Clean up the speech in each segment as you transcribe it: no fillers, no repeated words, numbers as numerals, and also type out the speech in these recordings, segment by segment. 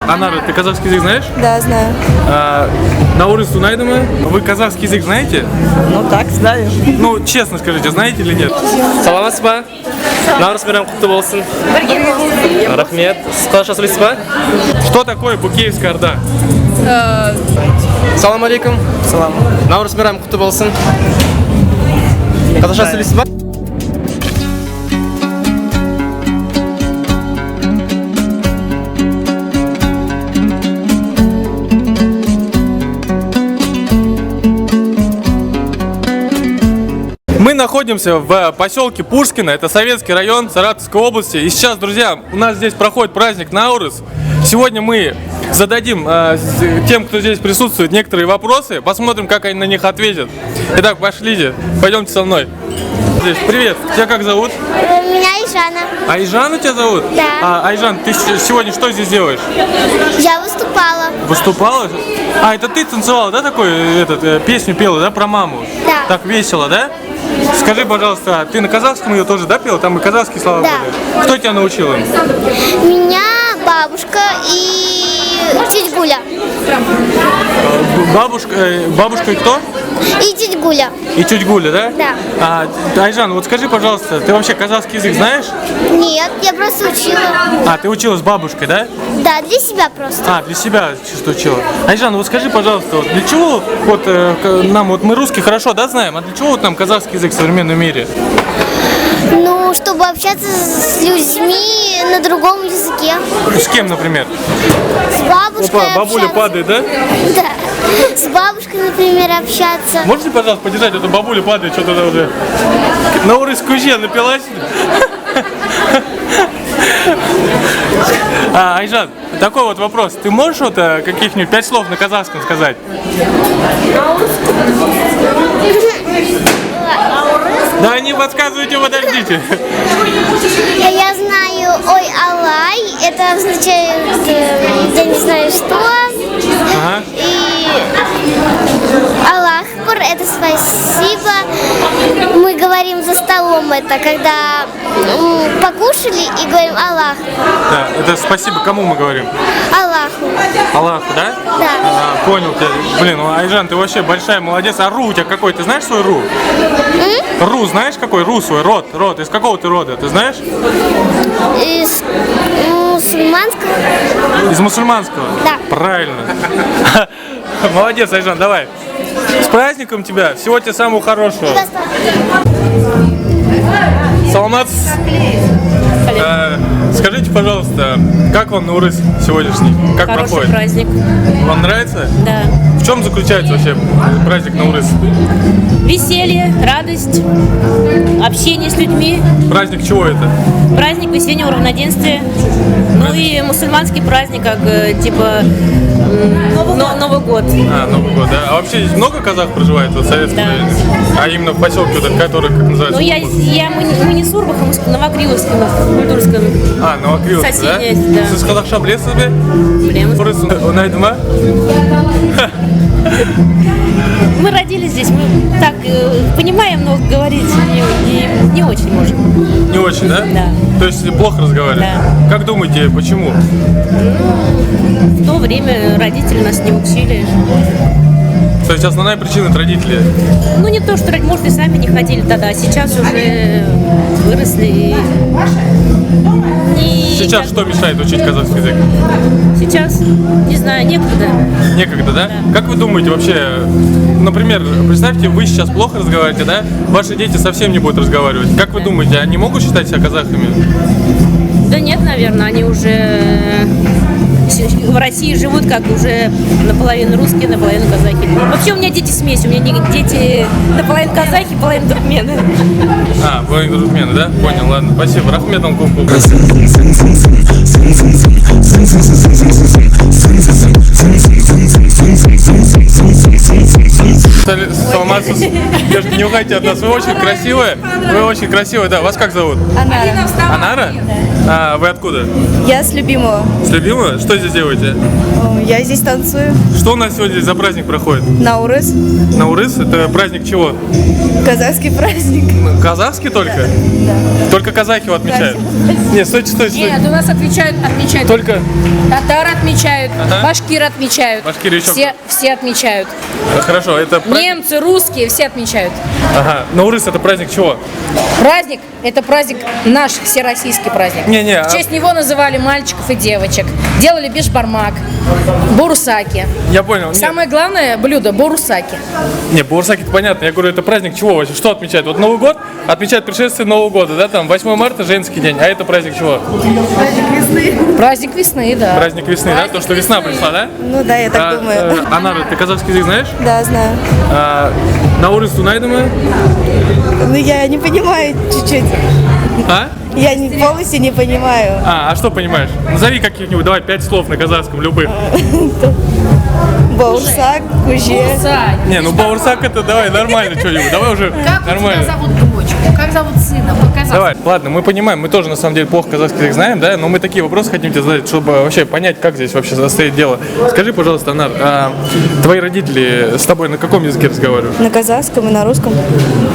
Анара, ты казахский язык знаешь? Да, знаю. Наурыз Тунайдыма, вы казахский язык знаете? Ну так, знаю. Ну, честно скажите, знаете или нет? Саламатсыз ба? Наурыз мейрам құтты болсын. Рахмет. Қазақша сөйлейсіз ба? Что такое Букеевская Орда? Салам алейкум. Салам. Наурыз мейрам құтты болсын. Қазақша сөйлейсіз ба? Мы находимся в поселке Пушкино, это Советский район Саратовской области. И сейчас, друзья, у нас здесь проходит праздник Наурыз. Сегодня мы зададим тем, кто здесь присутствует, некоторые вопросы. Посмотрим, как они на них ответят. Итак, пошлите, пойдемте со мной. Здесь. Привет, тебя как зовут? Меня Айжана. Айжан тебя зовут? Да. Айжан, ты сегодня что здесь делаешь? Я выступала. Выступала? Это ты танцевала, да, песню пела, да, про маму? Да. Так весело, да? Скажи, пожалуйста, ты на казахском ее тоже, да, пела? Там и казахские слова Да. были. Кто тебя научил им? Меня бабушка и тетя Гуля. Бабушка и кто? И тетя Гуля. И тетя Гуля, да? Да. Айжан, вот скажи, пожалуйста, ты вообще казахский язык знаешь? Нет, я просто учила. Ты училась с бабушкой, да? Да, для себя просто. Для себя чисто учила. Айжан, вот скажи, пожалуйста, вот для чего мы русский хорошо, да, знаем, а для чего нам казахский язык в современном мире? Ну, чтобы общаться с людьми на другом языке. С кем, например? С бабушкой Опа, бабуля общаться. падает, да? Да. С бабушкой, например, общаться. Можете, пожалуйста, подержать? Эту бабуля падает, что-то уже на урыс куже напилась. Айжан, такой вот вопрос. Ты можешь каких-нибудь 5 слов на казахском сказать? Да не подсказывайте, подождите. Я знаю ой алай, это означает, я не знаю что. Ага. И Аллахпур, это спасибо. Мы говорим за столом это, когда покушали и говорим Аллах. Да, это спасибо. Кому мы говорим? Аллаху. Аллаху, да? Да. Понял тебя. Блин, Айжан, ты вообще большая молодец. А ру у тебя какой? Ты знаешь свой ру? Ру знаешь какой? Ру свой, род. Из какого ты рода? Ты знаешь? Из мусульманского. Из мусульманского? Да. Правильно. Молодец, Айжан, давай. С праздником тебя. Всего тебе самого хорошего. Саламат. Скажите, пожалуйста, как вам Наурыз сегодняшний? Как Хороший проходит? праздник. Вам нравится? Да. В чем заключается вообще праздник Наурыз? Веселье, радость, общение с людьми, Праздник чего это? праздник весеннего равноденствия, ну и мусульманский праздник, как типа Новый год. Новый год, да? А вообще здесь много казах проживает в Советском Да. районе? А именно в поселке, который, как называется? Ну мы не с Урбахом, мы с Новокривовском, в Культурском. Новокривовск, да? Соседняя, да. Сіз қазақша білесіз бе? Білеміз. Орыс ұнайды ма? Мы родились здесь, мы так понимаем, но говорить не очень можем. Не очень, да? Да. То есть плохо разговариваете? Да. Как думаете, почему? В то время родители нас не учили. То есть основная причина это родители? Ну не то, что, может, и сами не ходили тогда, а сейчас уже выросли и Сейчас что мешает учить казахский язык? сейчас, не знаю, некогда. Некогда, да? Да. Как вы думаете вообще, например, представьте, вы сейчас плохо разговариваете, да? Ваши дети совсем не будут разговаривать. Как вы думаете, они могут считать себя казахами? Да нет, наверное, они уже в России живут как уже наполовину русские, наполовину казахи. Вообще у меня дети смесь, у меня дети наполовину казахи, наполовину туркмены. Половина туркмены, да? Понял, ладно. Спасибо. Рахмет вам куку. Саламатсыз. Девушки, не уходите от нас. Вы очень красивые. Вы очень красивые, да. Вас как зовут? Анара. Анара? А, вы откуда? Я с Любимого. С Любимого? Что здесь делаете? Я здесь танцую. Что у нас сегодня здесь за праздник проходит? Наурыз. Наурыз? Это праздник чего? Казахский праздник. Казахский только? Да. Только казахи его отмечают? Нет, стойте. Нет, у нас отмечают. Только? Татар отмечают, Ага. башкир отмечают. Башкир еще Все отмечают. Хорошо, это праздник... Немцы, русские, все отмечают. Ага. Наурыз это праздник чего? Праздник – это праздник наш, всероссийский праздник. Не-не, В честь него называли мальчиков и девочек. Делали бешбармак, бурсаки. Я понял. Самое главное блюдо – бурсаки. Не, Баурсаки это понятно. Я говорю, это праздник чего вообще? Что отмечают? Вот Новый год отмечают пришествие Нового года, да? Там 8 марта женский день. А это праздник чего? Праздник весны, да. Праздник весны, да? То, что весна пришла, да? Ну да, я так думаю. Анара, ты казахский язык знаешь? Да, знаю. Наурыз тунайдымы? Ну я не понимаю чуть-чуть. А? Я полностью не понимаю. А что понимаешь? Назови каких-нибудь, давай 5 слов на казахском, любых. Баурсак, куже. Не, ну Баурсак это давай нормально что-нибудь. Давай уже нормально. зовут дочку? Как зовут сына? По-казахски. Давай, ладно, мы понимаем, мы тоже на самом деле плохо казахский язык знаем, да, но мы такие вопросы хотим тебе задать, чтобы вообще понять, как здесь вообще стоит дело. Скажи, пожалуйста, Анар, твои родители с тобой на каком языке разговаривают? На казахском и на русском.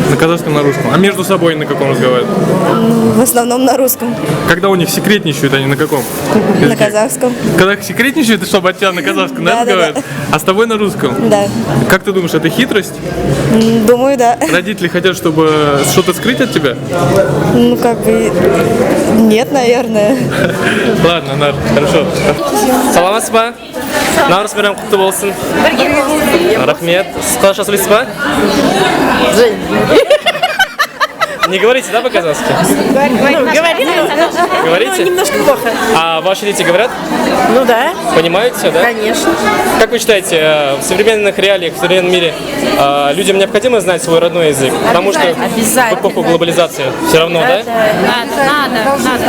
На казахском, на русском. А между собой на каком разговаривают? В основном на русском. Когда у них секретничают, они на каком? На языке? казахском. Когда секретничают, чтобы от тебя на казахском, да, Да, да, разговаривают? да. А с тобой на русском? Да. Как ты думаешь, это хитрость? Думаю, да. Родители хотят, чтобы что-то скрыть от тебя? Ну как бы нет, наверное. Ладно, Анар, хорошо. Саламатсыз ба? Наурыз мейрам құтты болсын. Рахмет. Қалай жасайсыз ба? Не говорите, да, по-казахски? Говорите? Немножко плохо. А ваши дети говорят? Ну да, Понимают все, да? конечно. Как вы считаете, в современных реалиях, в современном мире людям необходимо знать свой родной язык? Потому что в эпоху глобализации все равно, да? Надо.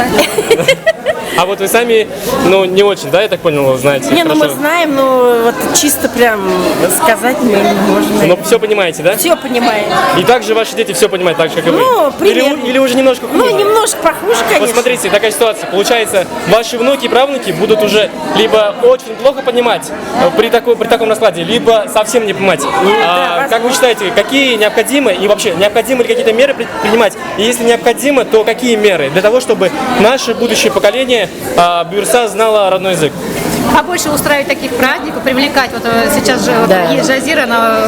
А вот вы сами, ну, не очень, да, я так понял, знаете? Не, ну мы хорошо. знаем, но вот чисто прям сказать мы не можем. Но все понимаете, да? Все понимаем. И также ваши дети все понимают так же, как и вы? Ну, примерно. Или уже немножко хуже? Ну, немножко похуже, Вот конечно. смотрите, такая ситуация. Получается, ваши внуки и правнуки будут уже либо очень плохо понимать при таком раскладе, либо совсем не понимать. Как вы считаете, какие необходимы и вообще необходимы ли какие-то меры принимать? И если необходимо, то какие меры для того, чтобы наше будущее поколение Бюрса знало родной язык? Побольше устраивать таких праздников, привлекать. Вот сейчас же вот, есть Жазира, она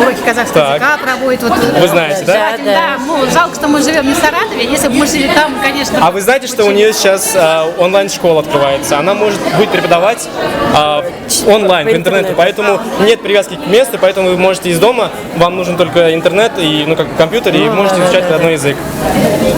уроки казахского Так. языка проводит. Вот, Вы знаете, да? желательно, да. Ну, жалко, что мы живем не в Саратове. Если бы мы жили там, конечно. А вы знаете, что у нее сейчас онлайн-школа открывается? Она может будет преподавать онлайн, в интернете, поэтому нет привязки к месту, поэтому вы можете из дома, вам нужен только интернет и компьютер, и можете изучать родной язык.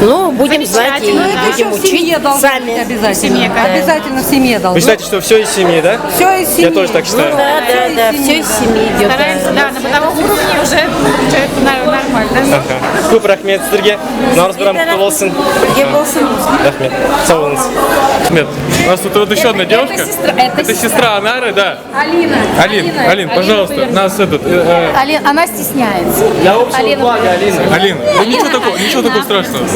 Ну, будем знать и Замечательно, да. будем учить сами. В семье, как. Обязательно в семье Вы должно. считаете, что все из семьи, да? Все из семьи. Я тоже так считаю. Да, все из семьи идет. Стараемся, да, на бытовом уровне уже это нормально. Көп рахмет сіздерге. Наурыз мейрам құтты болсын. Рахмет. Сау болыңыз. Нет, у нас тут вот еще одна девушка. Это сестра Анары, да. Алина. Алин, пожалуйста, нас Она стесняется. Для общего блага, Алина. Алина, ну ничего такого страшного.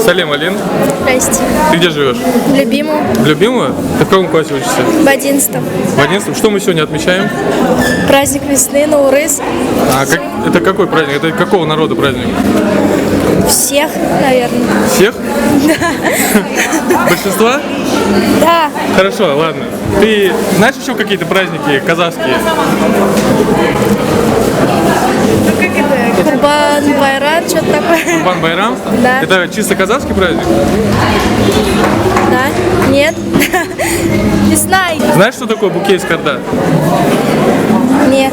Салем, Алин. Здрасте. Ты где живешь? Любимую. В Любимую? Ты в каком классе учишься? В 11-м. В 11-м? Что мы сегодня отмечаем? Праздник весны, Наурыз. Это какой праздник? Это какого народа праздник? Всех, наверное. Всех? Да. Большинства? Да. Хорошо, ладно. Ты знаешь еще какие-то праздники казахские? Курбан, Байрам, что-то такое. Курбан Байрам? Да. Это чисто казахский праздник? Да? Нет? Не знаю. Знаешь, что такое букет из карда? Нет.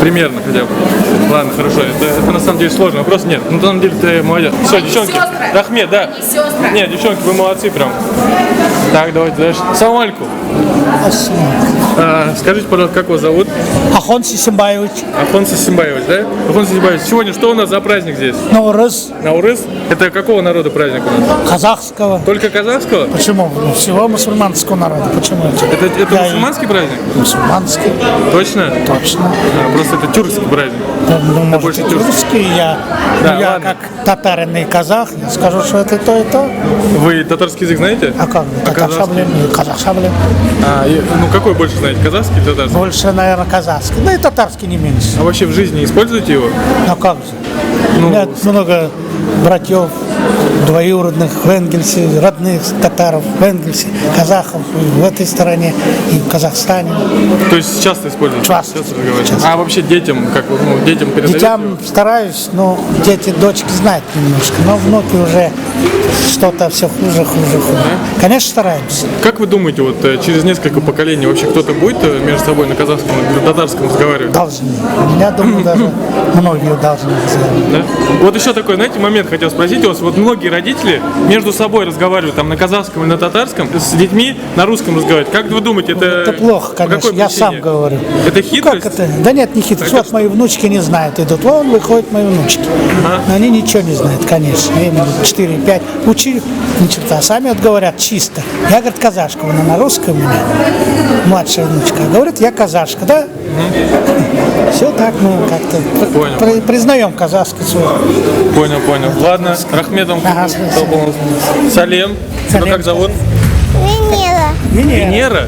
Примерно хотя бы. Ладно, хорошо. Это на самом деле сложный вопрос. Нет, на самом деле ты молодец. Все, девчонки. Рахмет, да. Нет, девчонки, вы молодцы прям. Так, давайте дальше. Салам алейкум. Скажите, пожалуйста, как вас зовут? Ахон Сисимбаевич. Ахон Сисимбаевич, да? Ахон Сисимбаевич, сегодня что у нас за праздник здесь? Наурыз. Наурыз? Это какого народа праздник у нас? Казахского. Только казахского? Почему? Ну, всего мусульманского народа. Почему это? Это Я мусульманский праздник? Мусульманский. Точно? Точно? Точно. Просто это тюркский праздник. Ну, может, больше и тюркский. тюркский, я ладно. как татарин и казах, я скажу, что это то и то. Вы татарский язык знаете? А как? А Татарша, казахский? блин, и казахша, блин. Ну какой больше знаете, казахский или татарский? Больше, наверное, казахский. Да и татарский не меньше. А вообще в жизни используете его? А как же? Ну, У меня много братьев двоюродных в Энгельсе, родных татаров в Энгельсе, казахов и в этой стороне, и в Казахстане. То есть часто используете? Часто. разговариваете? Часто. А вообще детям, как вы, детям передаете? Детям стараюсь, но дети, дочки знают немножко, но внуки уже что-то все хуже. Конечно, стараемся. Как вы думаете, вот через несколько поколений вообще кто-то будет между собой на казахском или на татарском разговаривать? Должны. Я думаю, даже многие должны разговаривать. Да? Вот еще такой, знаете, момент хотел спросить у вас. Вот многие родители между собой разговаривают там на казахском или на татарском, с детьми на русском разговаривают. Как вы думаете, это плохо, по конечно, какой я причине? сам говорю. Это Ну, хитрость? как это? Да нет, не хитрость. Вот мои внучки не знают. Идут, вон выходят мои внучки. Но они ничего не знают, конечно. Им 4-5. Учи, ни черта. Сами вот говорят чисто. Я, говорит, казашка. Она на русском у меня. Младшая внучка. Говорит, я казашка, да? Все так, ну, как-то Понял. признаем казахский свой. Понял. Ладно, Рахметом Ага, спасибо. Салем. Тебя как зовут? Венера. Венера?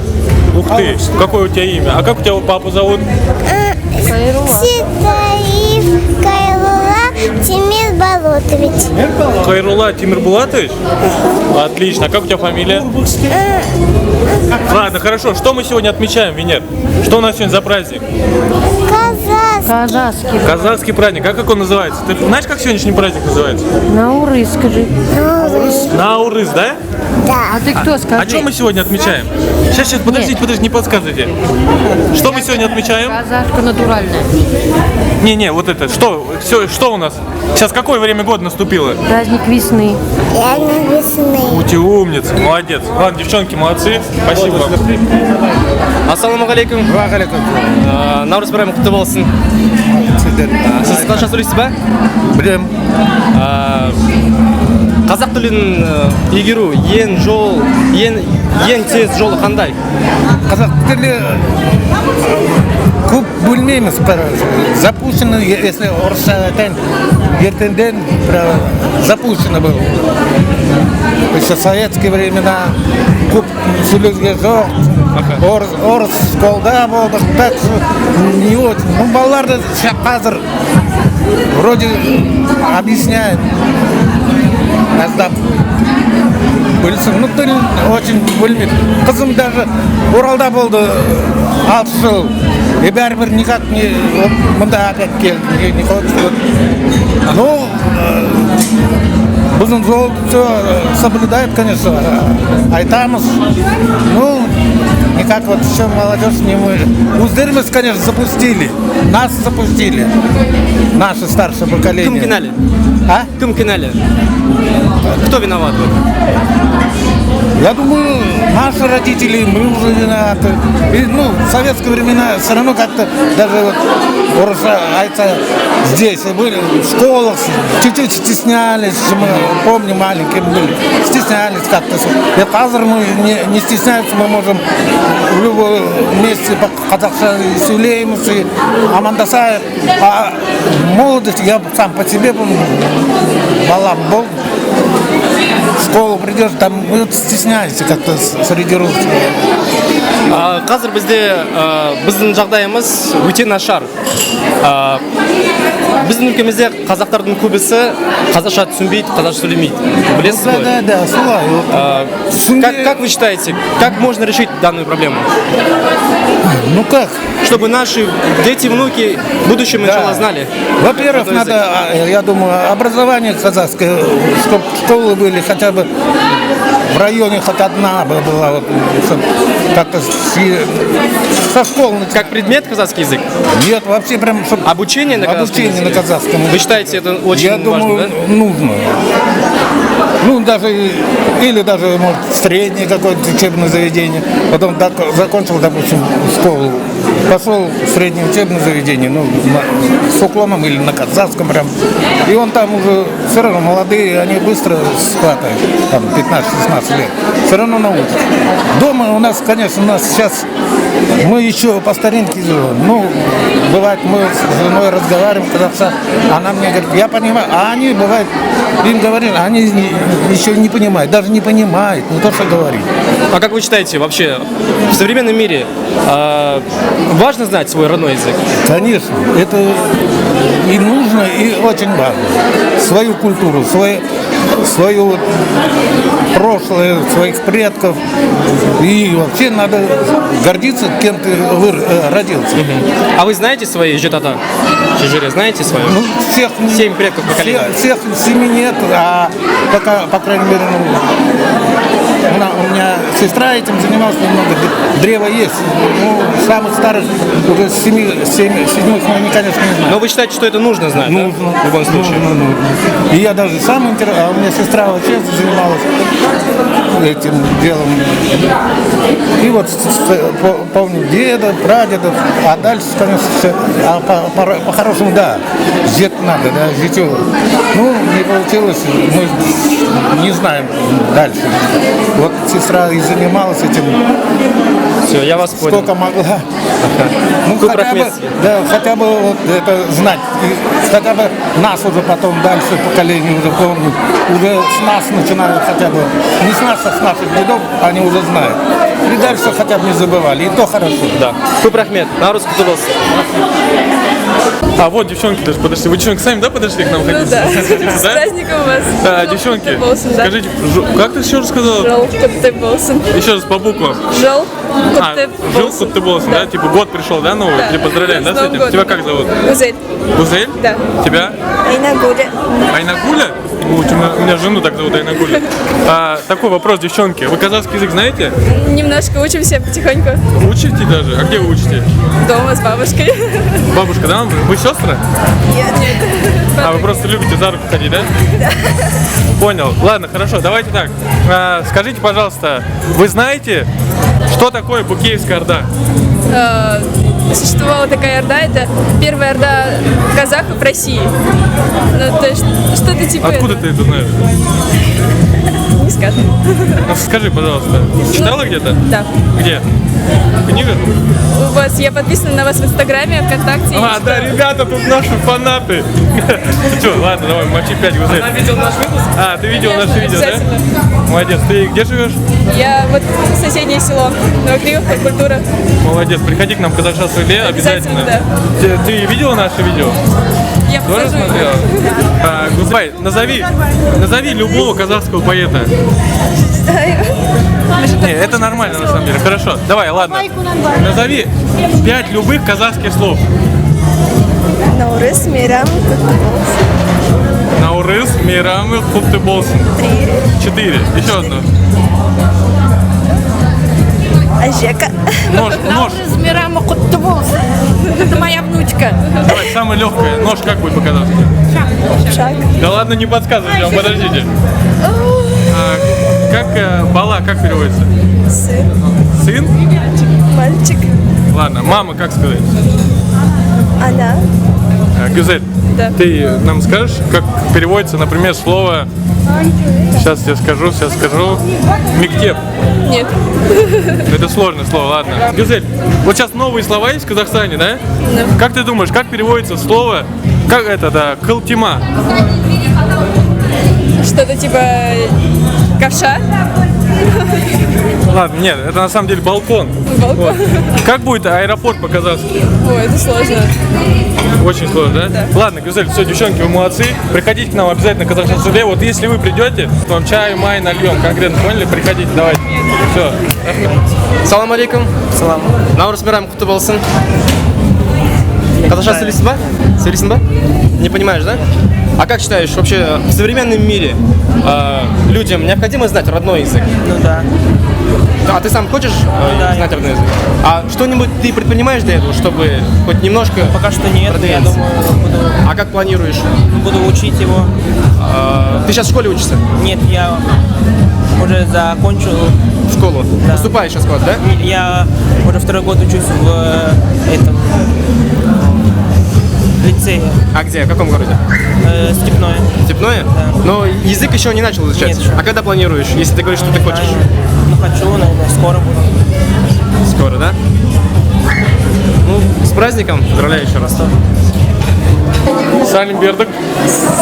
Ух ты, какое у тебя имя? А как у тебя папу зовут? Ситаев Кайрула Тимир Болотович. Хайрула Тимирбулатович? Отлично. А как у тебя фамилия? Ладно, хорошо. Что мы сегодня отмечаем, Венер? Что у нас сегодня за праздник? Казахский. Казахский праздник. А как он называется? Ты знаешь, как сегодняшний праздник называется? Наурыз, скажи. Наурыз, да? А ты кто, скажи? А что мы сегодня отмечаем? Сейчас, подождите, не подсказывайте. Что мы сегодня отмечаем? Казашка натуральная. Не, вот это, что у нас? Сейчас какое время года наступило? Праздник весны. Я не весны. Ты умница, молодец. Ладно, девчонки, молодцы. Спасибо вам. Ассалаумағалейкум. Наурыз байрамы құтты болсын. Сіз қазақша сөйлейсіз ба? Білем. Қазақ тілін игеру ең тез жолы қандай? Қазақ тілі көп бөлмейміз. Запущено, если орысша айтайын, ертеңден запущено было. Еще советские времена көп сөйлеуге жоқ. Орыс школда болдық, так не очень. Ну, балаларды қазір вроде объясняют. Аздап білсін. Ну, тіл очень бөлмейді. Қызым даже Оралда болды 6 жыл. И бәрібір никак не мында опять келді. Не хочет. Ну, біздің жол все соблюдает, конечно, айтамыз. Ну, никак вот все молодежь не мы. Өздеріміз, конечно, запустили. Нас запустили. Наше старшее поколение. Кім кінәлі? А? Кім кінәлі? Кто виноват? Я думаю, наши родители, мы уже виноваты. И, ну, в советские времена все равно как-то даже вот айтса здесь были в школах, чуть-чуть стеснялись, мы помню, маленькие были, стеснялись как-то. И қазір мы не стесняемся, мы можем в любом месте казахша сөйлейміз и амандасайық. А молодость, я сам по себе помню, балам был. В школу придешь, там стесняешься как-то среди русских. Қазір біздің жағдайымыз өте нашар. Біздің өлкемізде қазақтардың көбісі қазақша түсінбейді, қазақша сөйлемейді. Білесіз ғой? Да, солай. Как вы считаете, как можно решить данную проблему? Ну как? Чтобы наши дети, внуки в будущем иншаллах знали. Во-первых, надо, я думаю, образование казахское, чтобы школы были хотя бы в районе хоть одна была, вот, как-то со школы. Как предмет казахский язык? Нет, вообще прям, чтобы Обучение на казахском? Обучение на казахском. Вы считаете, это очень Я важно, думаю, да? нужно. Ну, даже, или даже, может, среднее какое-то учебное заведение. Потом закончил, допустим, школу. Пошел в среднее учебное заведение, ну, с уклоном или на казахском прям. И он там уже, все равно молодые, они быстро схватывают, там, 15-16 лет. Все равно научат. Дома у нас, конечно, у нас сейчас, мы еще по старинке живем. Ну, бывает, мы с женой разговариваем, когда она мне говорит, я понимаю, а они, бывает, им говорят, они еще не понимают, даже не понимают, не то, что говорить. А как вы считаете, вообще, в современном мире важно знать свой родной язык? Конечно, это и нужно, и очень важно. Свою культуру, свое вот прошлое, своих предков. И вообще надо гордиться, кем ты родился. А вы знаете свои житата? Чижире, знаете свою? Ну, всех, 7 предков поколений. Всех 7 нет, а пока, по крайней мере, у меня сестра этим занималась немного, древо есть. Ну, самых старых, уже седьмых мы, конечно, не знаем. Но вы считаете, что это нужно знать, нужно, да? В любом случае. Нужно. И я даже сам интересен, а у меня сестра вообще занималась этим делом. И вот помню деда, прадедов, а дальше, конечно, все, по-хорошему, да, жить надо, да, жить. Ну, не получилось, мы не знаем дальше. Вот сестра и занималась этим. Все, я вас понял. Сколько могла. Ну, хотя бы вот это знать. И хотя бы нас уже потом дальше поколение уже помнят. Уже с нас начинают хотя бы, не с нас, а с наших дедов, они уже знают. И дальше хотя бы не забывали. И то хорошо. Да. Купрахмет, на русском тудос. А вот девчонки даже подошли. Вы девчонки сами, да, подошли к нам? Ну да. С праздником вас. Да, девчонки, скажите, как ты еще раз сказала? Жол Коттеболсен. Еще раз по буквам. Жол Жил Коттеболсен, да? Типа год пришел, да, новый? Тебя поздравляем, да, с этим? Тебя как зовут? Гузель. Гузель? Да. Тебя? Айнагуля. Айнагуля? У меня жену так зовут, Айнагуля. Такой вопрос, девчонки. Вы казахский язык знаете? Немножко учимся потихоньку. Учите даже? А где вы учите? Дома с бабушкой. Бабушка, да? Вы сестры? Нет. А вы просто любите за руку ходить, да? Да. Понял. Ладно, хорошо, давайте так. Скажите, пожалуйста, вы знаете, что такое Букеевская Орда? Существовала такая орда, это первая орда казахов в России. Ну, то есть что-то типа... Откуда ты это знаешь? Не скажу. Ну, скажи, пожалуйста. Читала где-то? Да. Где? Книга? У вас, я подписана на вас в Инстаграме, ВКонтакте. Да, ребята, тут наши фанаты. Ну что, ладно, давай, мочи 5 гузель. Она видела наш выпуск? Ты видел наше видео, да? Молодец. Ты где живешь? Я вот соседнее село, Новокривовка, культура. Молодец. Приходи к нам в Казахстанское лето обязательно. Да. Ты видела наше видео? Я Тоже посажу. смотрела? Гузбай, назови любого казахского поэта. Не, это нормально на самом деле. Хорошо, давай, ладно. Назови 5 любых казахских слов. Наурыз, Мейрам, Наурыз, Мейрамы, Куттеболсен. 4. Еще одно. Ажека. Нож. Это моя внучка. Давай, самое легкое. Нож как будет по-казахски? Шаг. Да ладно, не подсказывайте вам, подождите. Как бала, как переводится? Сын. Сын? Мальчик. Ладно, мама, как сказать? Она. Гюзель, Да. ты нам скажешь, как переводится, например, слово... Сейчас я скажу. Мектеп. Нет. Это сложное слово, ладно. Гюзель, вот сейчас новые слова есть в Казахстане, да? Да. Как ты думаешь, как переводится слово, как это, да, кылтима? Что-то типа ковша. Ладно, нет, это на самом деле балкон. Балкон. Вот. Как будет аэропорт по-казахски? Ой, это сложно. Очень сложно, да? Ладно, Гюзель, все, девчонки, вы молодцы. Приходите к нам обязательно в Казахстан суде. Вот если вы придете, то вам чай, май нальем. Конкретно поняли? Приходите, давайте. Все. Салам алейкум. Салам. Наурыз Мейрам құтты болсын. Қазақша сөйлейсің ба? Не понимаешь, да? А как считаешь, вообще в современном мире людям необходимо знать родной язык? Ну да. А ты сам хочешь знать родной язык? А что-нибудь ты предпринимаешь для этого, чтобы хоть немножко Пока что нет, я продвинуться? думаю, буду, А как планируешь? буду учить его. Ты сейчас в школе учишься? Нет, я уже закончил. В школу? Да. Поступаешь сейчас в класс, да? Я уже второй год учусь в этом лицее А где? В каком городе? Степное. Степное? Да. Но язык еще не начал изучать. Нет еще. А когда планируешь, если ты говоришь, что ты хочешь? Ну, хочу, наверное, скоро буду. Скоро, да? Ну, с праздником. Поздравляю еще раз. Салим Бердак.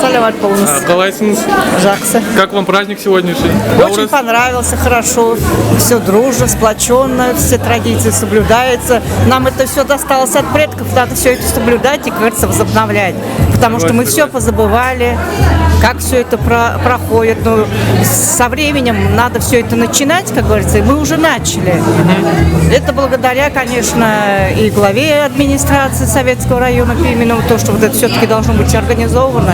Салават полностью. Қалайсыңыз? Жақсы. Как вам праздник сегодняшний? Очень понравился, хорошо, все дружно, сплоченно, все традиции соблюдаются. Нам это все досталось от предков, надо все это соблюдать и, как говорится, возобновлять. Потому что мы все позабывали, как все это проходит. Но со временем надо все это начинать, как говорится, и мы уже начали. Это благодаря, конечно, и главе администрации Советского района Пименова, то, что вот это все-таки должно быть организовано.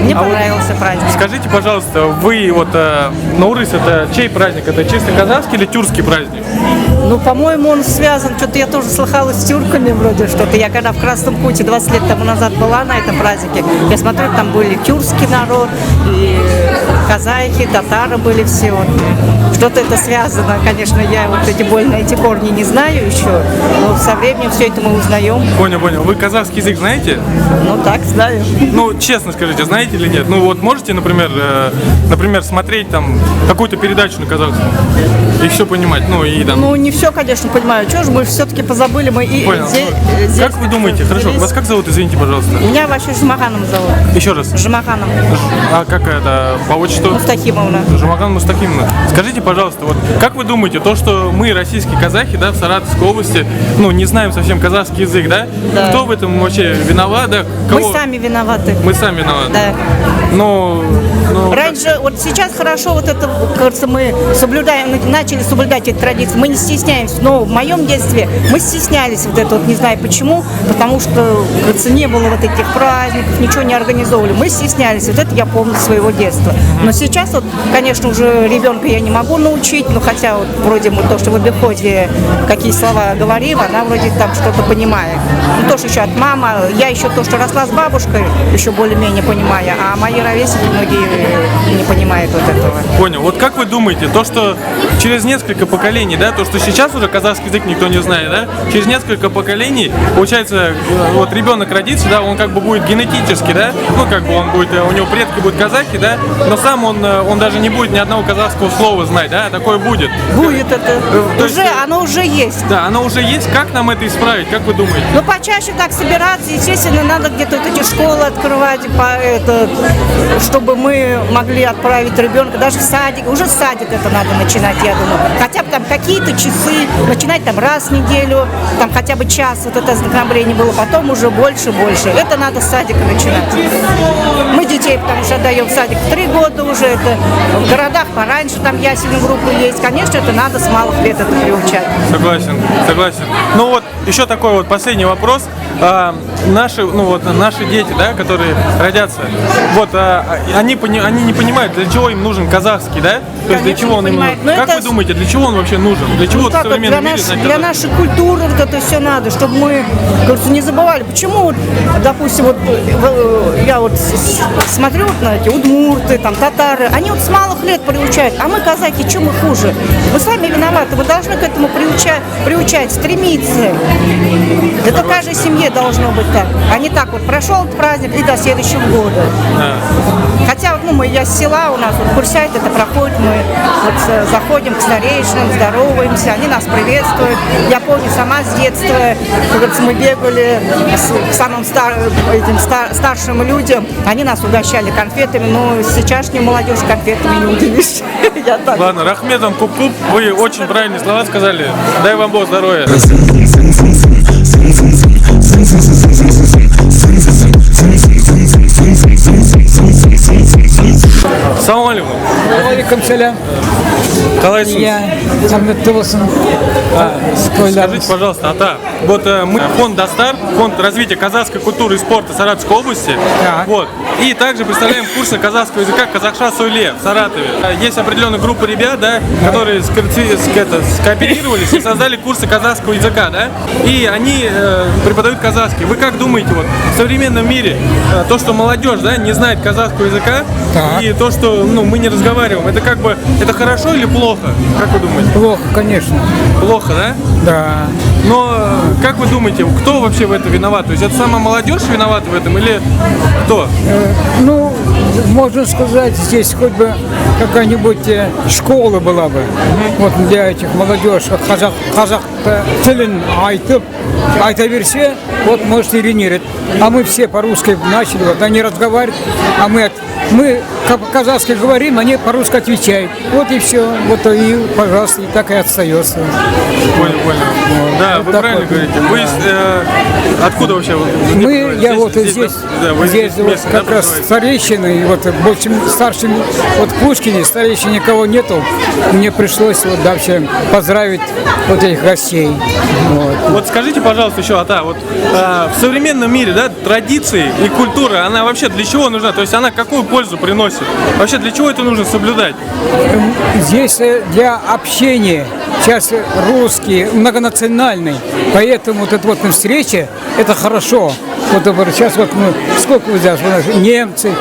Мне понравился праздник. Скажите, пожалуйста, вы вот Наурыз, это чей праздник? Это чисто казахский или тюркский праздник? Ну, по-моему, он связан, что-то я тоже слыхала с тюрками вроде что-то. Я когда в Красном Куте 20 лет тому назад была на этом празднике, я смотрю, там были тюркский народ, и казахи, татары были все. Вот. Что-то это связано, конечно, я вот эти корни не знаю еще, но со временем все это мы узнаем. Понял. Вы казахский язык знаете? Ну, так, знаю. Ну, честно скажите, знаете или нет? Ну, вот можете, например, смотреть там какую-то передачу на казахском и все понимать, ну, и там... Ну, не все, конечно, понимаю. Чего же мы все-таки позабыли, мы и Понял. здесь... Как вы думаете, хорошо, вас как зовут, извините, пожалуйста? Меня вообще Жмаханом зовут. Еще раз. Жмаханом. А как это, по отчеству? Мустахимовна. Жумаган Мустахимовна. Скажите, пожалуйста, вот как вы думаете, то, что мы, российские казахи, да, в Саратовской области, ну, не знаем совсем казахский язык, да? Да. Кто в этом вообще виноват, да? Мы сами виноваты. Мы сами виноваты. Да. Ну, Раньше, вот сейчас хорошо вот это, кажется, мы начали соблюдать эти традиции, мы не стесняемся, но в моем детстве мы стеснялись вот это вот, не знаю почему, потому что, кажется, не было вот этих праздников, ничего не организовывали, мы стеснялись, вот это я помню с своего детства. Но сейчас вот, конечно, уже ребенка я не могу научить, но хотя вот вроде мы то, что в обиходе какие слова говорим, она вроде там что-то понимает. Ну, тоже еще от мамы, я еще то, что росла с бабушкой, еще более-менее понимаю, а мои ровесники многие не понимают вот этого. Понял. Вот как вы думаете, то, что через несколько поколений, да, то, что сейчас уже казахский язык никто не знает, да, через несколько поколений, получается, вот ребенок родится, да, он как бы будет генетически, да, ну, как бы он будет, у него предки будут казахи, да, но сам он даже не будет ни одного казахского слова знать, да, такое будет. Будет это. Оно уже есть. Да, оно уже есть. Как нам это исправить, как вы думаете? Ну, почаще так собираться, естественно, надо где-то вот эти школы открывать, чтобы мы могли отправить ребенка даже в садик. Уже в садик это надо начинать, я думаю. Хотя бы там какие-то часы, начинать там раз в неделю, там хотя бы час вот это ознакомление было, потом уже больше. Это надо с садика начинать. Мы детей, потому что отдаем в садик в 3 года уже, это в городах пораньше, там ясельные группы есть. Конечно, это надо с малых лет это приучать. Согласен. Ну вот, еще такой вот последний вопрос. Наши дети, да, которые родятся, вот, они не понимают, для чего им нужен казахский, да? То есть для чего он им нужен? Как вы думаете, для чего он вообще нужен? Для чего в современном мире знать для нашей культуры вот это все надо, чтобы мы, кажется, не забывали. Почему, вот, допустим, вот я вот смотрю вот на эти удмурты, там, татары, они вот с малых лет приучают, а мы, казахи, что мы хуже? Мы сами виноваты, мы должны к этому приучать, стремиться. Это в каждой семье должно быть так. А не так вот, прошел этот праздник и до следующего года. Хотя вот, я с села, у нас вот Курсайт это проходит, мы вот заходим к старейшинам, здороваемся, они нас приветствуют. Я помню сама с детства, как мы бегали к самым старшим людям, они нас угощали конфетами, но сейчасшнюю молодежь конфетами не удивишь. Ладно, Рахметом Куп-Куп, вы очень правильные слова сказали. Дай вам Бог здоровья. Салам алейкум. Алейкумсалям. Қалайсыз? Я құрметті болсын. Скажите, пожалуйста, Ата, вот мы фонд Достар, фонд развития казахской культуры и спорта Саратовской области, вот, и также представляем курсы казахского языка Казахша Сойле в Саратове. Есть определенная группа ребят, да, которые скооперировались и создали курсы казахского языка, да, и они преподают казахский. Вы как думаете, вот, в современном мире то, что молодежь, да, не знает казахского языка, и то, что, ну, мы не разговариваем, это как бы, это хорошо или плохо? Как вы думаете? Плохо, конечно. Плохо, да? Да. Но как вы думаете, кто вообще в этом виноват? То есть это сама молодежь виновата в этом или кто? Ну, можно сказать, здесь хоть бы какая-нибудь школа была бы. Вот для этих молодежь, казах тілін айта берсе, вот может и тренирует. А мы все по-русски начали, вот они разговаривают, а мы по-казахски говорим, они по-русски отвечают. Вот и все, вот и, пожалуйста, и так и остается. Понял. Вот. Да, вот вы правильно вот говорите. Вы откуда вообще? Я вот здесь, да, здесь вот как раз старейшины, вот больше старшим, вот в Пушкине старейшин никого нету, мне пришлось вот вообще поздравить вот этих гостей. Вот скажите, пожалуйста, еще, Ата, вот в современном мире, да, традиции и культура, она вообще для чего нужна? То есть она какую пользу приносит? Вообще для чего это нужно соблюдать? Здесь для общения. Сейчас русский, многонациональный, поэтому вот эта вот встреча, это хорошо. Вот сейчас вот мы, сколько вы знаете, немцы,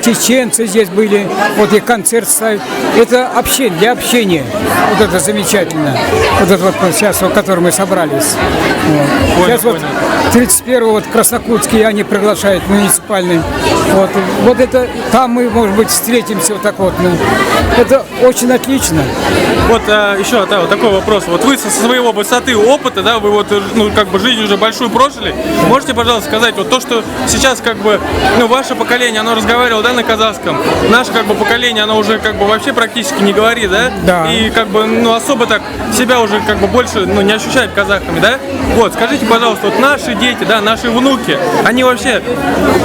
чеченцы здесь были, вот и концерт ставят. Это общение, для общения. Вот это замечательно. Вот это вот сейчас, в котором мы собрались. Вот. Сейчас вот 31-го вот Красокутский они приглашают муниципальный. Вот это там мы, может быть, встретимся вот так вот. Ну, это очень отлично. Вот еще вот такой вопрос. Вот вы со своего высоты опыта, да, вы вот, ну, как бы жизнь уже большую прожили. Можете, пожалуйста, сказать, вот то, что сейчас, как бы, ну, ваше поколение, оно разговаривало, да, на казахском. Наше, как бы, поколение, оно уже, как бы, вообще практически не говорит, да? Да. И, как бы, ну, особо так себя уже, как бы, больше, ну, не ощущает казахами, да? Вот, скажите, пожалуйста, вот наши дети, да, наши внуки, они вообще,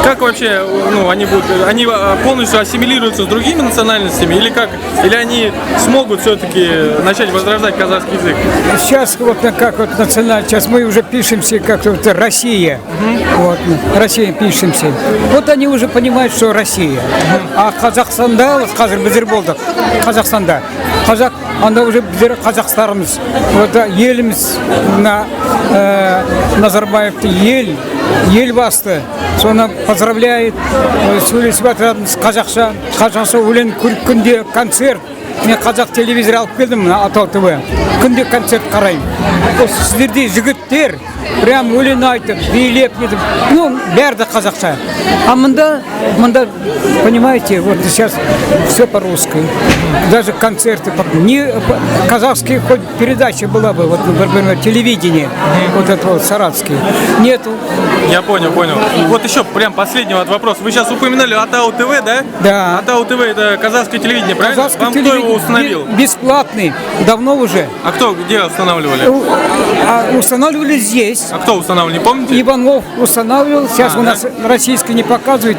как вообще, ну, они будут, они полностью ассимилируются с другими национальностями или как? Или они смогут все-таки начать возрождать казахский язык? Сейчас вот как вот национально, сейчас мы уже пишемся как вот Россия, вот Россия пишемся. Вот они уже понимают, что Россия. А Казахстанда, вот қазір біздер болдық, Казахстанда, қазақ, анда уже біздер Қазақстарымыз, вот еліміз на Назарбаевты ел басты, соны поздравляет, сөйлесіп жатырмыз қазақша өлең күнде концерт. Мен қазақ телевизор алып келдім, Атау ТВ. Күнде концерт қараймын. Осы сіздердей жігіттер прям өлең айтып, билеп етіп, ну, бәрі де қазақша. А мында, понимаете, вот сейчас все по-русски. Даже концерты, не казахские хоть передача была бы, вот, например, телевидение, вот это вот саратовский. Нету. Я понял. Вот еще прям последний вот вопрос. Вы сейчас упоминали Атау ТВ, да? Да. Атау ТВ это казахское телевидение, правильно? Казахское Вам телевидение. кто его установил? Бесплатный, давно уже. А кто, где устанавливали? Устанавливали здесь. А кто устанавливал, не помните? Иванов устанавливал, сейчас у нас российский не показывает,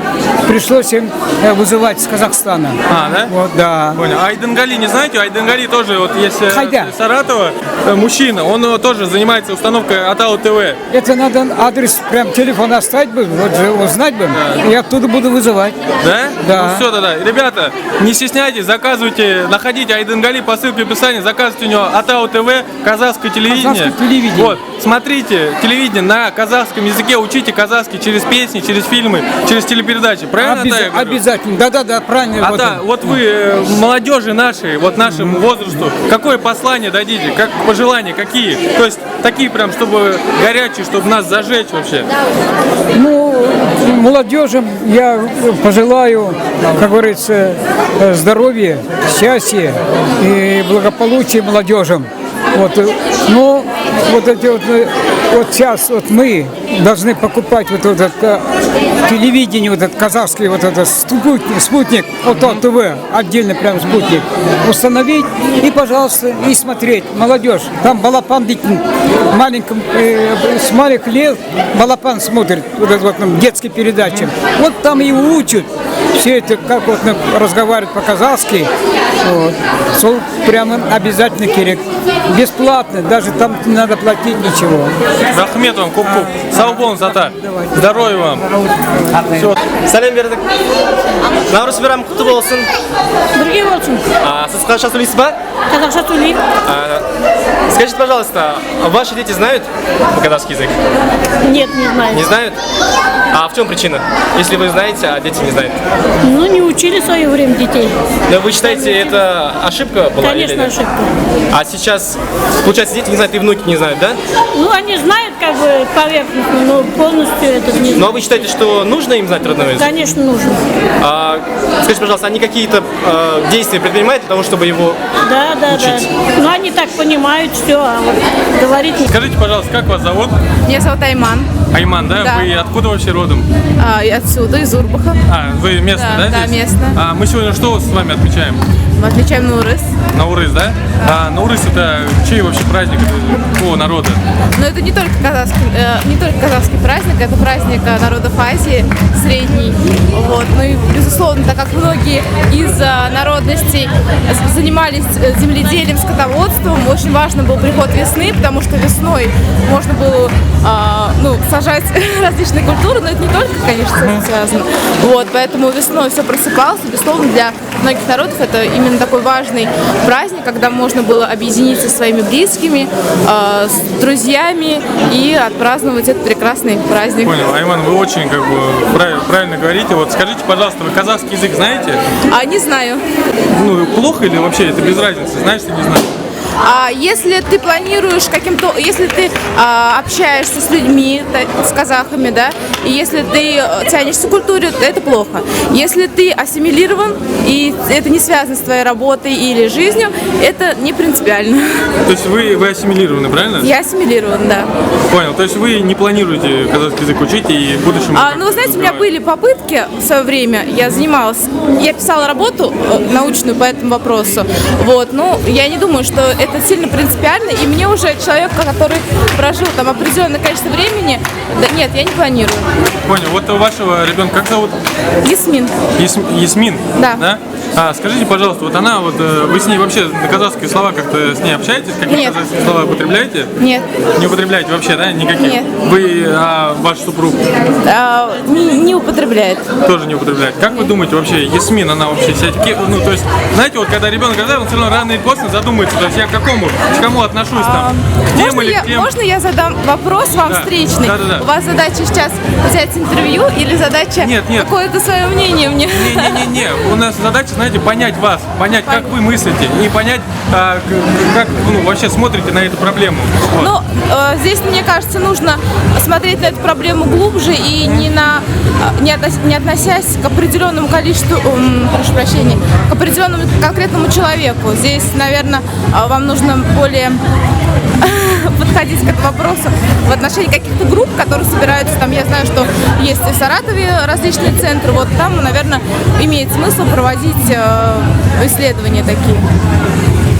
пришлось им вызывать с Казахстана. Да? Вот, да. Понял. А Айдангали не знаете? Айдангали тоже, вот есть Хайда. Саратова, мужчина, он тоже занимается установкой Атау ТВ. Это надо адрес, прям телефон оставить бы, вот же узнать бы, я оттуда буду вызывать. Да? Да. Ну все тогда. Ребята, не стесняйтесь, заказывайте, находите Айдангали по ссылке в описании, заказывайте у него Атау ТВ, казахское телевидение. Казахское телевидение. Вот, смотрите телевидение на казахском языке, учите казахский через песни, через фильмы, через телепередачи. Правильно, Ата, я говорю? Обязательно, да, правильно. Ата, вот вы молодежи нашей, вот нашему возрасту, какое послание дадите, как пожелания, какие? То есть такие прям, чтобы горячие, чтобы нас зажечь вообще. Ну, молодежи я пожелаю, как говорится, здоровья, счастья и благополучия молодежам. Вот, но вот эти вот сейчас вот мы должны покупать вот это телевидение, вот этот казахский, вот этот спутник, вот ТВ, отдельно прям спутник, установить и, пожалуйста, и смотреть. Молодежь, там балапан с маленьких лет балапан смотрит, вот этот вот детские передачи. Вот там и учат все это, как вот разговаривают по-казахски, вот, сол прямо обязательно керек. Бесплатно, даже там не надо платить ничего. Рахмет вам, куп-куп. Сау болыңыз, ата. Здоровья вам. Все. Сәлем бердік. Наурыз мейрамы құтты болсын. Бірге болсын. Сіз қазақша сөйлейсіз ба? Қазақша сөйлеймін. Скажите, пожалуйста, ваши дети знают казахский язык? Нет, не знаю. Не знают? А в чем причина? Если вы знаете, а дети не знают? Ну, не учили в свое время детей. Но вы считаете, это ошибка была? Конечно, или нет? ошибка. А сейчас, получается, дети не знают, и внуки не знают, да? Ну, они знают как бы поверхностно, но полностью это не Но знают. вы считаете, что нужно им знать родной язык? Конечно, нужно. Скажите, пожалуйста, они какие-то действия предпринимают для того, чтобы его Да. учить? Ну, они так понимают все, а вот говорить не... Скажите, пожалуйста, как вас зовут? Меня зовут Айман. Айман, да? Да. Вы откуда вообще родом? И отсюда, из Урбаха. Вы местный, да, Да, здесь? местная. Мы сегодня что с вами отмечаем? Мы отличаем Наурыз. Наурыз, да? Наурыз это чей вообще праздник? Это какого народа? Но это не только казахский праздник, это праздник народов Азии, средний. Вот. Ну и, безусловно, так как многие из народностей занимались земледелием, скотоводством, очень важно был приход весны, потому что весной можно было сажать различные культуры, но это не только, конечно, с этим связано. Вот, поэтому весной все просыпалось. Безусловно, для многих народов это именно такой важный праздник, когда можно было объединиться со своими близкими, с друзьями и отпраздновать этот прекрасный праздник. Понял, Айман, вы очень правильно говорите. Вот скажите, пожалуйста, вы казахский язык знаете? Не знаю. Ну, плохо или вообще это без разницы? Знаешь или не знаешь? Если ты планируешь если ты общаешься с людьми, с казахами, да, и если ты тянешься к культуре, то это плохо. Если ты ассимилирован, и это не связано с твоей работой или жизнью, это не принципиально. То есть вы ассимилированы, правильно? Я ассимилирован, да. Понял, то есть вы не планируете казахский язык учить и в будущем... Вы знаете, у меня были попытки в свое время, я писала работу научную по этому вопросу, вот, но я не думаю, что это сильно принципиально, и мне уже человек, который прожил там определенное количество времени, нет, я не планирую. Понял, вот у вашего ребенка как зовут? Ясмин. Ясмин? Да. Скажите, пожалуйста, вот она, вы с ней вообще на казахские слова как-то с ней общаетесь? Какие казахские слова употребляете? Нет. Не употребляете вообще, да? Никаких? Нет. Вы, ваш супруг? Не употребляет. Тоже не употребляет. Как вы думаете вообще, Ясмин, она вообще вся то есть, знаете, вот когда ребенок рождается, он все равно рано или поздно задумается, то есть я к кому отношусь там, к тем или к тем. Можно я задам вопрос вам встречный? Да. У вас задача сейчас взять интервью или задача какое-то свое мнение мне? Не, у нас задача, знаете, понять вас, понять, как вы мыслите, и понять, как вообще смотрите на эту проблему. Вот. Ну, здесь, мне кажется, нужно смотреть на эту проблему глубже и не относясь к определенному количеству, прошу прощения, к определенному конкретному человеку. Здесь, наверное, вам нужно более подходить к этому вопросу в отношении каких-то групп, которые собираются там. Я знаю, что есть в Саратове различные центры. Вот там, наверное, имеет смысл проводить исследования такие.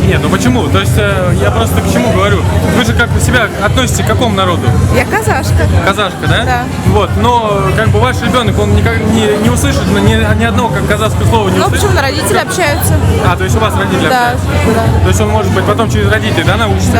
Нет, ну почему? То есть я просто к чему говорю? Вы же как бы себя относитесь к какому народу? Я казашка. Казашка, да? Да. Вот, но как бы ваш ребенок, он никак не услышит ни одного как казахское слово не услышит. Почему? Родители общаются. То есть у вас родители общаются? Да. То есть он может быть потом через родителей, да, научится?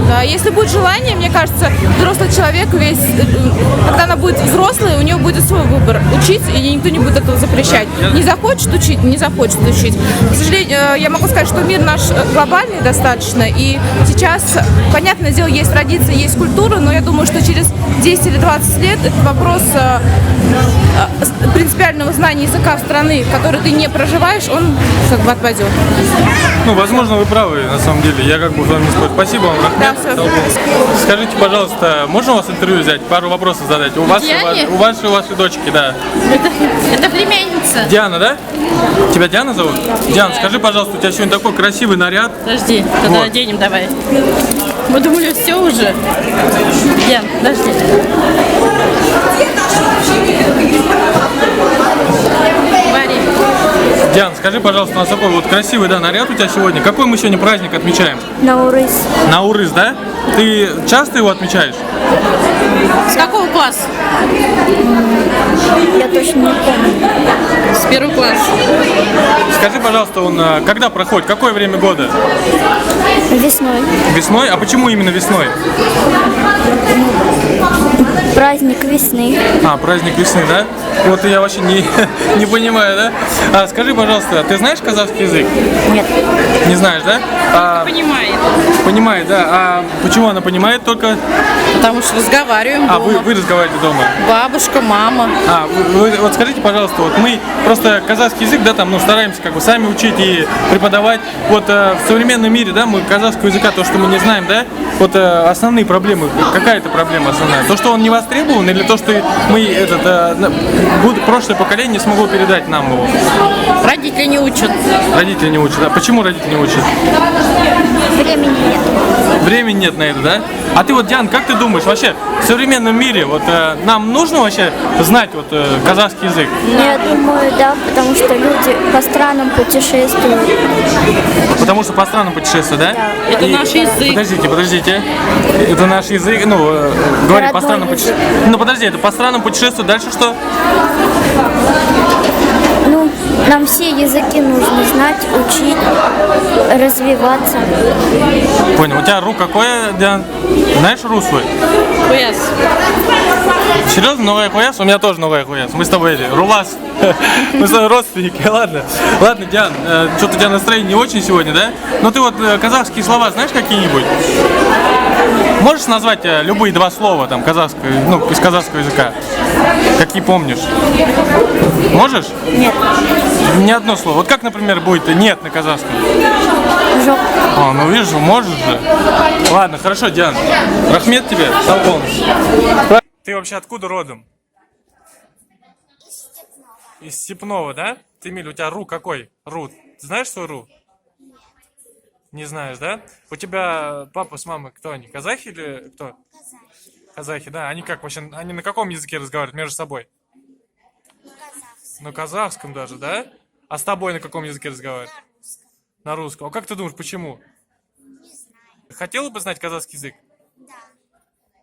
Да. Если будет желание, мне кажется, взрослый человек когда она будет взрослой, у нее будет свой выбор учить, и никто не будет этого запрещать. Не захочет учить, не захочет учить. К сожалению, я могу сказать, что мир наш глобальный достаточно, и сейчас, понятное дело, есть традиции, есть культура, но я думаю, что через 10 или 20 лет этот вопрос принципиального знания языка страны, в которой ты не проживаешь, он как бы отпадет. Ну, возможно, вы правы, на самом деле. Я как бы с вами не спорю. Спасибо вам, Рахмет. Да, Скажите, пожалуйста, можно у вас интервью взять? Пару вопросов задать? У вашей дочки, да. Это племянница. Диана, да? Тебя Диана зовут? Диана, скажи, пожалуйста, у тебя сегодня такой красивый наряд. Подожди, тогда оденем давай. Мы думали, все уже. Диан, подожди. Диан, скажи, пожалуйста, у нас такой вот красивый, наряд у тебя сегодня. Какой мы сегодня праздник отмечаем? Наурыз. Наурыз, да? Ты часто его отмечаешь? С какого класса? Я точно не помню. С первого класса. Скажи, пожалуйста, он когда проходит? Какое время года? Весной. Весной? А почему именно весной? Праздник весны. А, праздник весны, да? Вот я вообще не понимаю, да? А, скажи, пожалуйста, ты знаешь казахский язык? Нет. Не знаешь, да? Понимает. Понимает, да. А почему она понимает только? Потому что разговариваем А, дома. вы разговариваете дома? Бабушка, мама. А, вот скажите, пожалуйста, вот мы просто казахский язык, да, там, ну, стараемся как бы сами учить и преподавать. Вот в современном мире, да, мы казахского языка, то, что мы не знаем, да, вот основные проблемы, какая это проблема основная? То, что он не востребован, или то, что мы прошлое поколение не смогло передать нам его? Родители не учат. Родители не учат. А почему родители не учат? Времени нет. Времени нет на это, да? А ты вот, Диан, как ты думаешь, вообще в современном мире вот нам нужно вообще знать вот казахский язык? Я думаю, да, потому что люди по странам путешествуют. Потому что по странам путешествуют, да? Это наш язык. Подождите. Это наш язык, говори по странам язык. путешествуют. Ну подожди, это по странам путешествуют, дальше что? Ну, нам все языки нужно знать, учить, развиваться. Понял. У тебя ру какое, Диан? Знаешь ру свой? Хуяс. Серьезно, новая хуяс? У меня тоже новая хуяс. Мы с тобой рулас. Мы с тобой родственники. Ладно, Диан, что-то у тебя настроение не очень сегодня, да? Но ты вот казахские слова знаешь какие-нибудь? Можешь назвать любые два слова там из казахского языка? Какие помнишь? Можешь? Нет. Ни одно слово. Вот как, например, будет «нет» на казахском? Жоп. А, ну видишь, можешь же. Ладно, хорошо, Диан. Рахмет тебе, Талбон. Ты вообще откуда родом? Из Степного, да? Ты, Эмиль, у тебя ру какой? Ру. Ты знаешь свой ру? Не знаешь, да? У тебя папа с мамой кто они? Казахи или кто? Казахи, да. Они как вообще, они на каком языке разговаривают между собой? На казахском даже, да? А с тобой на каком языке разговаривают? На русском. А как ты думаешь, почему? Не знаю. Хотела бы знать казахский язык?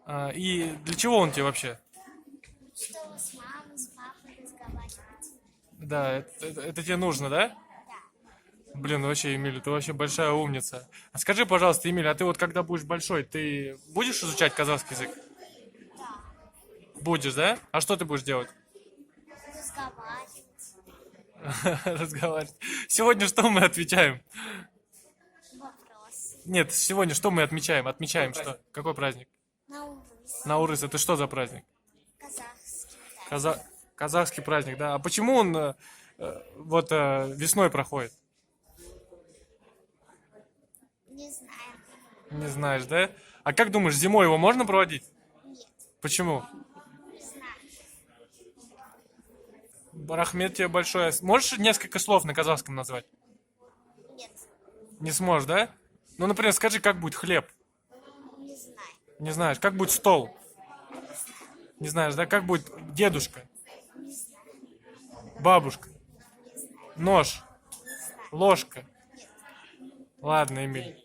Да. И для чего он тебе вообще? Чтобы с мамой, с папой разговаривать. Да, это тебе нужно, да? Блин, ну вообще, Эмиль, ты вообще большая умница. А скажи, пожалуйста, Эмиль, а ты вот когда будешь большой, ты будешь изучать казахский язык? Да. Будешь, да? А что ты будешь делать? Разговаривать. Разговаривать. Сегодня что мы отвечаем? Вопрос. Нет, сегодня что мы отмечаем? Отмечаем что? Какой праздник? Наурыз. Наурыз, это что за праздник? Казахский. Казахский праздник, да. А почему он весной проходит? Не знаю. Не знаешь, да? А как думаешь, зимой его можно проводить? Нет. Почему? Не знаю. Рахмет тебе большое. Можешь несколько слов на казахском назвать? Нет. Не сможешь, да? Ну, например, скажи, как будет хлеб? Не знаю. Не знаешь. Как будет стол? Не знаешь, да? Как будет дедушка? Не знаю. Бабушка? Не знаю. Нож? Не знаю. Ложка? Нет. Ладно, Эмиль.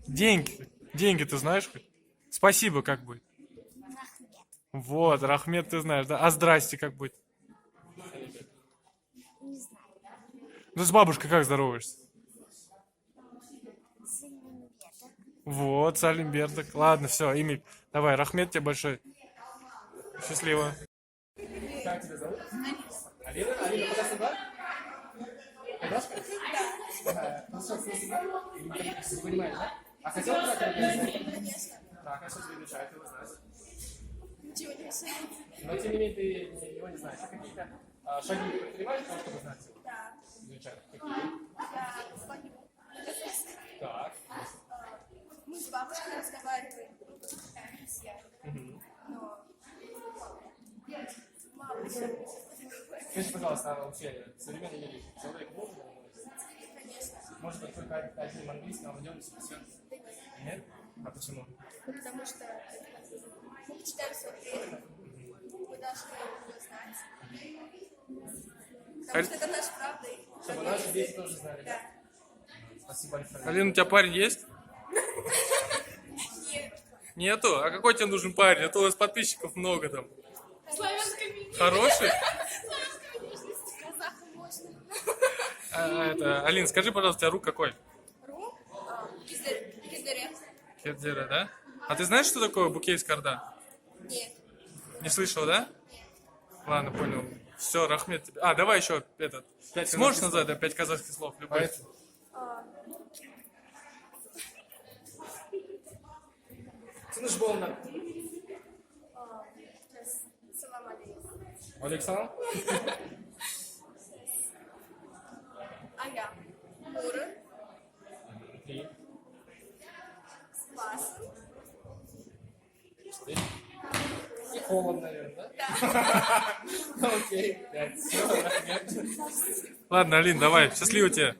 Деньги. Деньги ты знаешь хоть? Спасибо как будет? Рахмет. Вот, Рахмет ты знаешь, да? А здрасте как будет? Не знаю. Ну с бабушкой как здороваешься? Салимбеток. Вот, Салимбердок. Ладно, все, Эмиль, давай, Рахмет тебе большой. Счастливо. Как тебя зовут? Алина? Алина, куда сюда? Казашка? Да. Ну что, ты понимаешь, да? А хотел бы так организовать? Конечно. Так, а что тебе мешает его знать? Ничего не мешает. Но тем не менее ты его не знаешь. А какие-то шаги предпринимаешь, чтобы знать его? Да. Замечательно. Я звоню. Так. Мы с бабушкой разговариваем. Друзья. Но мало чего. Скажи, пожалуйста, а вообще в современном мире человек может говорить? Конечно. Может быть, только одним английским, а в нем все? Нет? А почему? Потому что мы читаем свой предок. Мы должны его знать. Потому что это наша правда. Чтобы наши дети тоже знали, да? Да. Спасибо большое. Алина, у тебя парень есть? Нет. Нету? А какой тебе нужен парень? А то у вас подписчиков много там. Хороший? Это, Алин, скажи, пожалуйста, у тебя рук какой? Кедзера, да? А ты знаешь, что такое букей из карда? Нет. Не слышал, да? Ладно, понял. Все, Рахмет тебе. А, давай еще этот. Сможешь назвать, да, 5 казахских слов? Любой. Александр? Ая. Мура. Спас. И холод, наверное, да? Окей. Ладно, Алин, давай. Счастливо тебе.